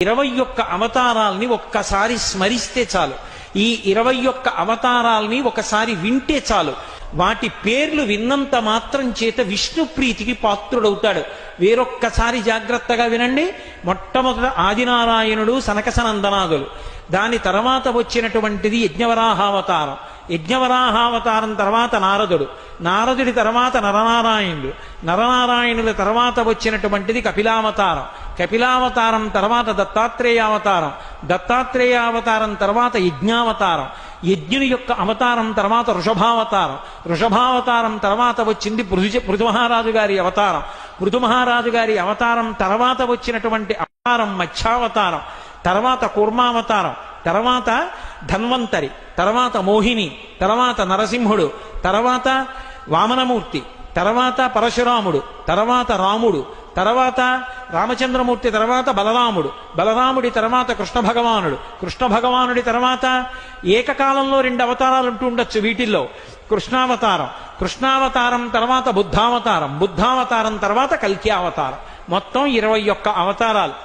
21 అవతారాల్ని ఒక్కసారి స్మరిస్తే చాలు. ఈ 21 అవతారాల్ని ఒకసారి వింటే చాలు. వాటి పేర్లు విన్నంత మాత్రం చేత విష్ణు ప్రీతికి పాత్రుడవుతాడు. వేరొక్కసారి జాగ్రత్తగా వినండి. మొట్టమొదట ఆదినారాయణుడు, సనకసనందనాదులు. దాని తర్వాత వచ్చినటువంటిది యజ్ఞవరాహావతారం. యజ్ఞవరాహావతారం తర్వాత నారదుడు. నారదుడి తర్వాత నరనారాయణుడు. నరనారాయణుల తర్వాత వచ్చినటువంటిది కపిలావతారం. కపిలావతారం తర్వాత దత్తాత్రేయావతారం. దత్తాత్రేయావతారం తర్వాత యజ్ఞావతారం. యజ్ఞుని యొక్క అవతారం తర్వాత వృషభావతారం. వృషభావతారం తర్వాత వచ్చింది పృథుమహారాజు గారి అవతారం. పృథుమహారాజు గారి అవతారం తర్వాత వచ్చినటువంటి అవతారం మత్స్యావతారం. తర్వాత కూర్మావతారం. తర్వాత ధన్వంతరి. తర్వాత మోహిని. తర్వాత నరసింహుడు. తర్వాత వామనమూర్తి. తర్వాత పరశురాముడు. తర్వాత రాముడు. తర్వాత రామచంద్రమూర్తి. తర్వాత బలరాముడు. బలరాముడి తర్వాత కృష్ణ భగవానుడు. కృష్ణ భగవానుడి తర్వాత ఏకకాలంలో 2 అవతారాలు ఉంటూ ఉండొచ్చు వీటిల్లో. కృష్ణావతారం. కృష్ణావతారం తర్వాత బుద్ధావతారం. బుద్ధావతారం తర్వాత కల్కి అవతారం. మొత్తం 21 అవతారాలు.